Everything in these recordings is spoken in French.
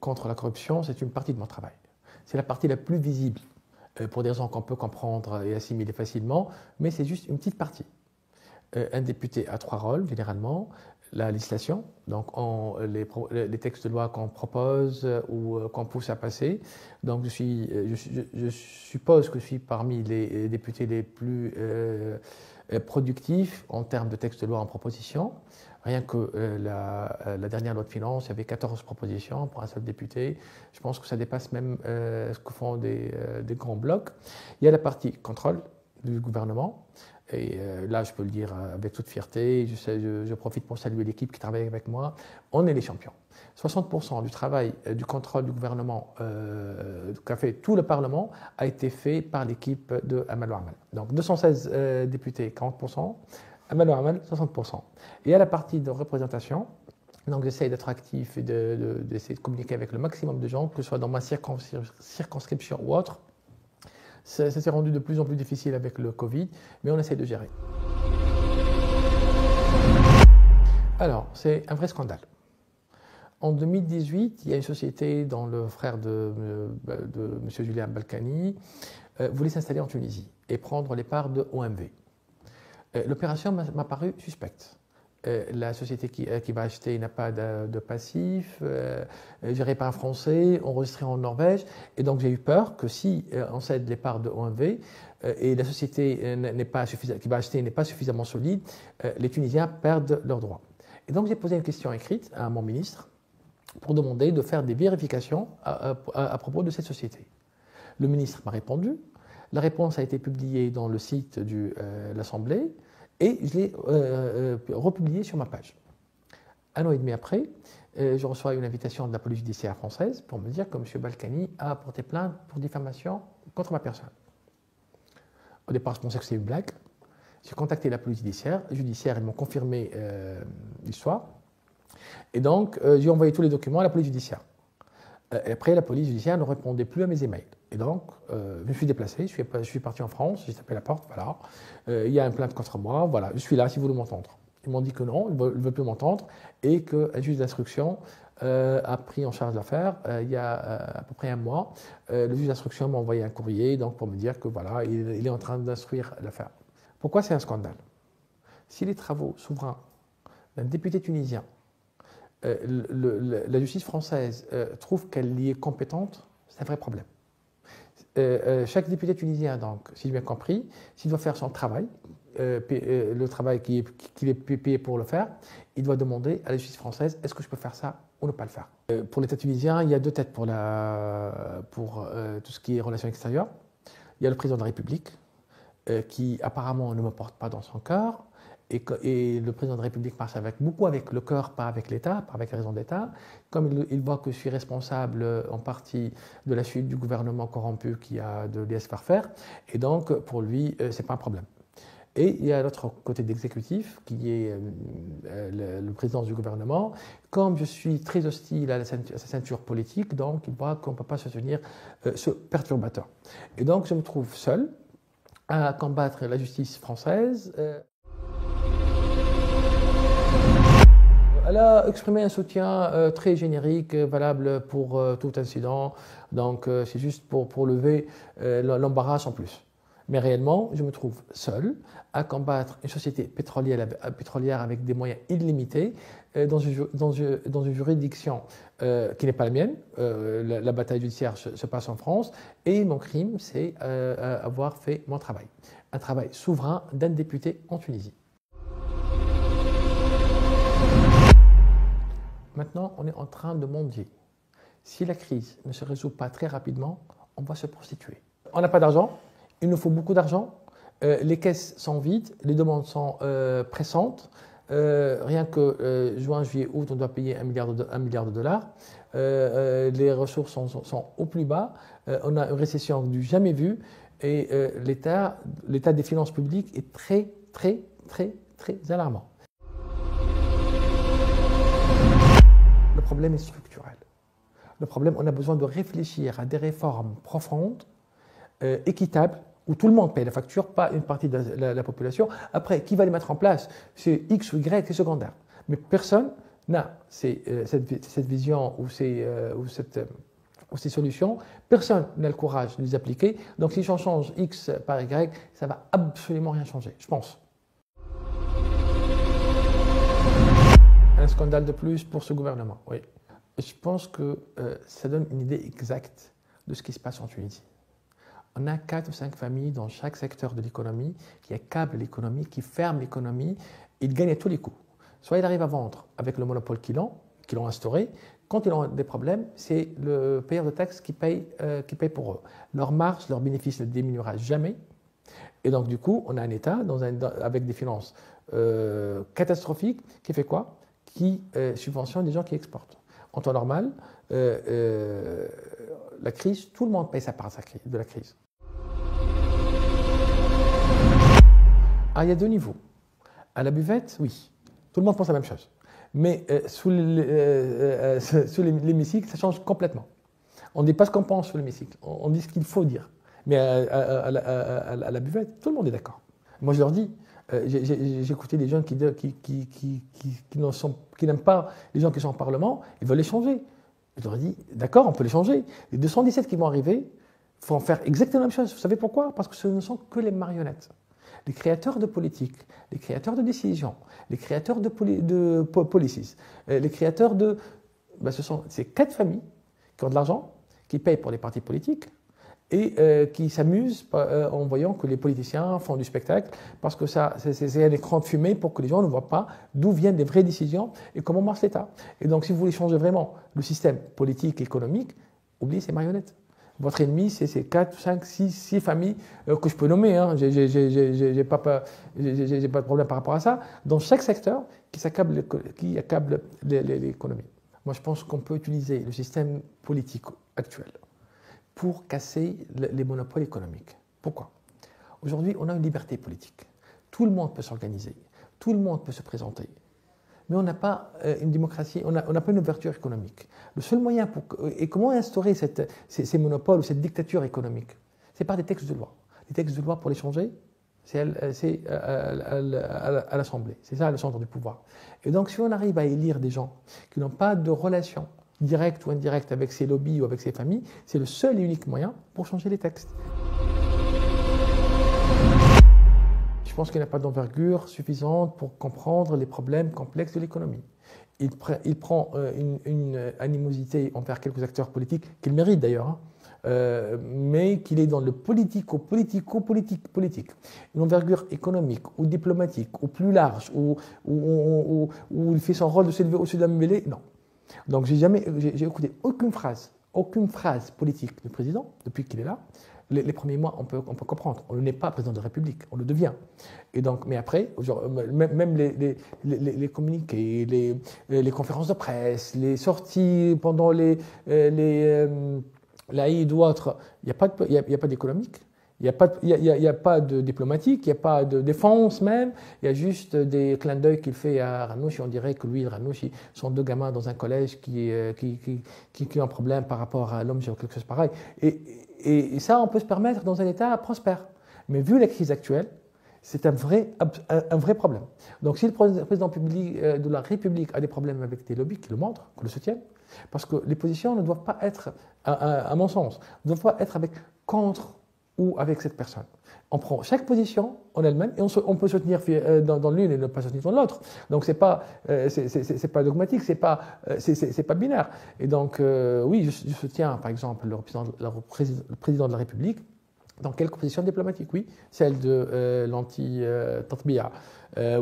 contre la corruption, c'est une partie de mon travail. C'est la partie la plus visible, pour des raisons qu'on peut comprendre et assimiler facilement, mais c'est juste une petite partie. Un député a 3 rôles, généralement. La législation, donc les textes de loi qu'on propose ou qu'on pousse à passer. Donc je suppose que je suis parmi les députés les plus productifs en termes de textes de loi en proposition. Rien que la dernière loi de finances, il y avait 14 propositions pour un seul député. Je pense que ça dépasse même ce que font des grands blocs. Il y a la partie contrôle du gouvernement. Et là, je peux le dire avec toute fierté, je profite pour saluer l'équipe qui travaille avec moi. On est les champions. 60% du travail, du contrôle du gouvernement qu'a fait tout le Parlement a été fait par l'équipe de Amal Amal. Donc 216 députés, 40%, Amal Amal, 60%. Et à la partie de représentation, donc j'essaie d'être actif et d'essayer de communiquer avec le maximum de gens, que ce soit dans ma circonscription ou autre. Ça s'est rendu de plus en plus difficile avec le Covid, mais on essaie de gérer. Alors, c'est un vrai scandale. En 2018, il y a une société dont le frère de M. Julien Balkany voulait s'installer en Tunisie et prendre les parts de OMV. L'opération m'a paru suspecte. La société qui va acheter n'a pas de passif, gérée par un Français, enregistrée en Norvège. Et donc j'ai eu peur que si on cède les parts de OMV et la société qui va acheter n'est pas suffisamment solide, les Tunisiens perdent leurs droits. Et donc j'ai posé une question écrite à mon ministre pour demander de faire des vérifications à propos de cette société. Le ministre m'a répondu. La réponse a été publiée dans le site de l'Assemblée. Et je l'ai republié sur ma page. 1 an et demi après, je reçois une invitation de la police judiciaire française pour me dire que M. Balkany a porté plainte pour diffamation contre ma personne. Au départ, je pensais que c'était une blague. J'ai contacté la police judiciaire. Ils m'ont confirmé l'histoire. Et donc, j'ai envoyé tous les documents à la police judiciaire. Et après, la police judiciaire ne répondait plus à mes emails. Et donc, je me suis déplacé, je suis parti en France, j'ai tapé la porte, voilà. Il y a une plainte contre moi, voilà, je suis là si vous voulez m'entendre. Ils m'ont dit que non, ils ne veulent plus m'entendre et qu'un juge d'instruction a pris en charge l'affaire il y a à peu près 1 mois. Le juge d'instruction m'a envoyé un courrier donc, pour me dire que voilà, il est en train d'instruire l'affaire. Pourquoi c'est un scandale? Si les travaux souverains d'un député tunisien, la justice française trouve qu'elle y est compétente, c'est un vrai problème. Chaque député tunisien, donc, si j'ai bien compris, s'il doit faire son travail, le travail qu'il est payé pour le faire, il doit demander à la justice française est-ce que je peux faire ça ou ne pas le faire. Pour l'État tunisien, il y a 2 têtes pour tout ce qui est relations extérieures. Il y a le président de la République qui apparemment ne me porte pas dans son cœur. Et le président de la République marche beaucoup avec le cœur, pas avec l'État, pas avec la raison d'État. Comme il voit que je suis responsable en partie de la chute du gouvernement corrompu qui a de l'IS faire, et donc pour lui, ce n'est pas un problème. Et il y a l'autre côté de l'exécutif, qui est le président du gouvernement. Comme je suis très hostile à sa ceinture politique, donc il voit qu'on ne peut pas soutenir ce perturbateur. Et donc je me trouve seul à combattre la justice française. Elle a exprimé un soutien très générique, valable pour tout incident. Donc, c'est juste pour lever l'embarras en plus. Mais réellement, je me trouve seul à combattre une société pétrolière avec des moyens illimités dans une juridiction qui n'est pas la mienne. La bataille judiciaire se passe en France. Et mon crime, c'est avoir fait mon travail. Un travail souverain d'un député en Tunisie. Maintenant, on est en train de mendier. Si la crise ne se résout pas très rapidement, on va se prostituer. On n'a pas d'argent, il nous faut beaucoup d'argent, les caisses sont vides, les demandes sont pressantes. Rien que juin, juillet, août, on doit payer 1 milliard de dollars. Les ressources sont au plus bas. On a une récession du jamais vue et l'état des finances publiques est très, très, très, très alarmant. Le problème est structurel. Le problème, on a besoin de réfléchir à des réformes profondes, équitables, où tout le monde paye la facture, pas une partie de la population. Après, qui va les mettre en place? C'est X ou Y qui est secondaire. Mais personne n'a cette vision ou ces solutions, personne n'a le courage de les appliquer. Donc si j'en change X par Y, ça ne va absolument rien changer, je pense. Un scandale de plus pour ce gouvernement, oui. Je pense que ça donne une idée exacte de ce qui se passe en Tunisie. On a 4 ou 5 familles dans chaque secteur de l'économie qui accablent l'économie, qui ferment l'économie. Ils gagnent à tous les coups. Soit ils arrivent à vendre avec le monopole qu'ils l'ont instauré. Quand ils ont des problèmes, c'est le payeur de taxes qui paye pour eux. Leur marge, leur bénéfice ne diminuera jamais. Et donc, du coup, on a un État avec des finances catastrophiques qui fait quoi? Qui subventionne des gens qui exportent. En temps normal, la crise, tout le monde paye sa part de la crise. Ah, il y a 2 niveaux. À la buvette, oui, tout le monde pense la même chose. Mais sous l'hémicycle, ça change complètement. On ne dit pas ce qu'on pense sous l'hémicycle, on dit ce qu'il faut dire. Mais à la buvette, tout le monde est d'accord. Moi, je leur dis, j'ai écouté des gens qui n'aiment pas les gens qui sont au Parlement, ils veulent les changer. Je leur ai dit, d'accord, on peut les changer. Les 217 qui vont arriver, il faut en faire exactement la même chose. Vous savez pourquoi? Parce que ce ne sont que les marionnettes. Les créateurs de politique, les créateurs de décisions, les créateurs de policies, les créateurs de... ce sont ces 4 familles qui ont de l'argent, qui payent pour les partis politiques et qui s'amusent en voyant que les politiciens font du spectacle parce que c'est un écran de fumée pour que les gens ne voient pas d'où viennent les vraies décisions et comment marche l'État. Et donc si vous voulez changer vraiment le système politique et économique, oubliez ces marionnettes. Votre ennemi, c'est ces 4, 5, 6 familles que je peux nommer. Hein. J'ai pas de problème par rapport à ça. Dans chaque secteur qui accable l'économie. Moi, je pense qu'on peut utiliser le système politique actuel pour casser les monopoles économiques. Pourquoi? Aujourd'hui, on a une liberté politique. Tout le monde peut s'organiser. Tout le monde peut se présenter. Mais on n'a pas une démocratie, on n'a pas une ouverture économique. Le seul moyen et comment instaurer ces monopoles ou cette dictature économique? C'est par des textes de loi. Les textes de loi, pour les changer, c'est à l'Assemblée. C'est ça le centre du pouvoir. Et donc, si on arrive à élire des gens qui n'ont pas de relation directe ou indirecte avec ces lobbies ou avec ces familles, c'est le seul et unique moyen pour changer les textes. Je pense qu'il n'a pas d'envergure suffisante pour comprendre les problèmes complexes de l'économie. Il prend une animosité envers quelques acteurs politiques, qu'il mérite d'ailleurs, mais qu'il est dans le politico-politique. Une envergure économique ou diplomatique ou plus large, où il fait son rôle de s'élever au-dessus de la mêlée, non. Donc j'ai écouté aucune phrase politique du président depuis qu'il est là. Les premiers mois, on peut comprendre. On n'est pas président de la République, on le devient. Et donc, mais après, même les communiqués, les conférences de presse, les sorties pendant l'Aïd ou autre, il n'y a pas d'économique, il n'y a pas de diplomatique, il n'y a pas de défense même, il y a juste des clins d'œil qu'il fait à Ranouchi. On dirait que lui et Ranouchi sont 2 gamins dans un collège qui ont un problème par rapport à l'homme ou quelque chose pareil. Et ça, on peut se permettre dans un État prospère. Mais vu la crise actuelle, c'est un vrai problème. Donc si le président de la République a des problèmes avec des lobbies qui le montrent, qui le soutiennent, parce que les positions ne doivent pas être, à mon sens, ne doivent pas être contre ou avec cette personne. On prend chaque position en elle-même et on peut soutenir dans l'une et ne pas soutenir dans l'autre. Donc c'est pas dogmatique, c'est pas binaire. Et donc oui, je soutiens par exemple le président de la République dans quelques positions diplomatiques, oui, celle de l'anti-Tatbiya.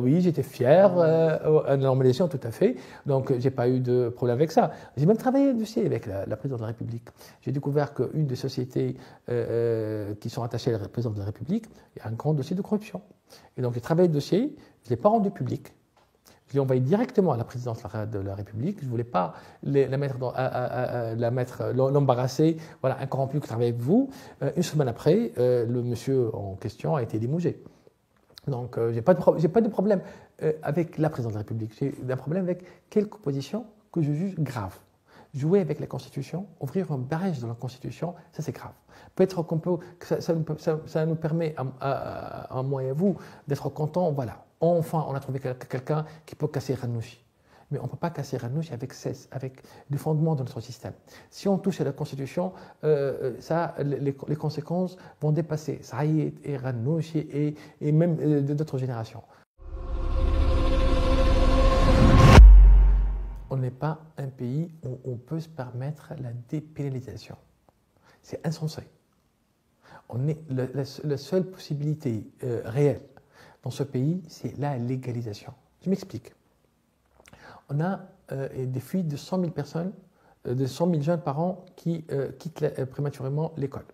Oui, j'étais fier, à la normalisation, tout à fait, donc j'ai pas eu de problème avec ça. J'ai même travaillé aussi avec la présidente de la République. J'ai découvert qu'une des sociétés qui sont attachées à la présidente de la République, il y a un grand dossier de corruption. Et donc j'ai travaillé le dossier, je ne l'ai pas rendu public. Je l'ai envoyé directement à la présidence de la République. Je ne voulais pas l'embarrasser. Voilà, un corrompu qui travaille avec vous. Une semaine après, le monsieur en question a été limogé. Donc, je n'ai pas de problème avec la présidence de la République. J'ai un problème avec quelques positions que je juge graves. Jouer avec la Constitution, ouvrir une brèche dans la Constitution, ça c'est grave. Peut-être que ça nous permet, à moi et à vous, d'être contents. Voilà, enfin, on a trouvé quelqu'un qui peut casser Ranouchi. Mais on ne peut pas casser Ranouchi avec le fondement de notre système. Si on touche à la Constitution, les conséquences vont dépasser Saïd et Ranouchi et même d'autres générations. On n'est pas un pays où on peut se permettre la dépénalisation. C'est insensé. La seule possibilité réelle dans ce pays, c'est la légalisation. Je m'explique. On a des fuites de 100 000 personnes, de 100 000 jeunes par an qui quittent prématurément l'école.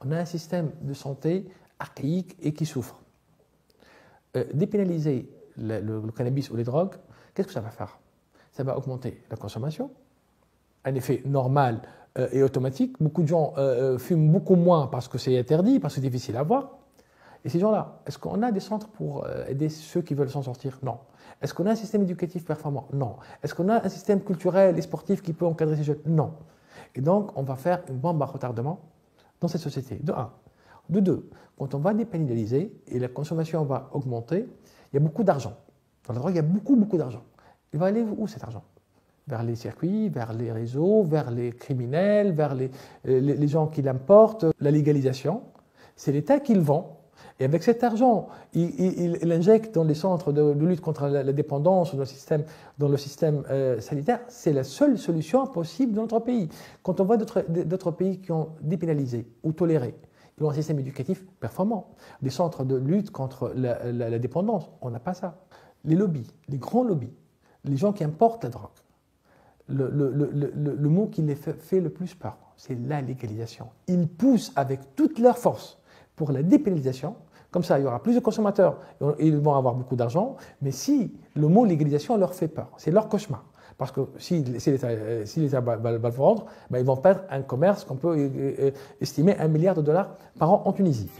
On a un système de santé archaïque et qui souffre. Dépénaliser le cannabis ou les drogues, qu'est-ce que ça va faire? Ça va augmenter la consommation, un effet normal et automatique. Beaucoup de gens fument beaucoup moins parce que c'est interdit, parce que c'est difficile à voir. Et ces gens-là, est-ce qu'on a des centres pour aider ceux qui veulent s'en sortir? Non. Est-ce qu'on a un système éducatif performant? Non. Est-ce qu'on a un système culturel et sportif qui peut encadrer ces jeunes? Non. Et donc, on va faire une bombe à retardement dans cette société, de un. De deux, quand on va dépénaliser et la consommation va augmenter, il y a beaucoup d'argent. Dans la drogue, il y a beaucoup d'argent. Il va aller où cet argent? Vers les circuits, vers les réseaux, vers les criminels, vers les gens qui l'importent. La légalisation, c'est l'État qui le vend. Et avec cet argent, il injecte dans les centres de lutte contre la dépendance dans le système sanitaire. C'est la seule solution possible dans notre pays. Quand on voit d'autres pays qui ont dépénalisé ou toléré, ils ont un système éducatif performant, des centres de lutte contre la dépendance, on n'a pas ça. Les lobbies, les grands lobbies, les gens qui importent la drogue, le mot qui les fait le plus peur, c'est la légalisation. Ils poussent avec toute leur force pour la dépénalisation. Comme ça, il y aura plus de consommateurs et ils vont avoir beaucoup d'argent. Mais si le mot légalisation leur fait peur, c'est leur cauchemar. Parce que si l'État va le vendre, ben ils vont perdre un commerce qu'on peut estimer $1 milliard par an en Tunisie.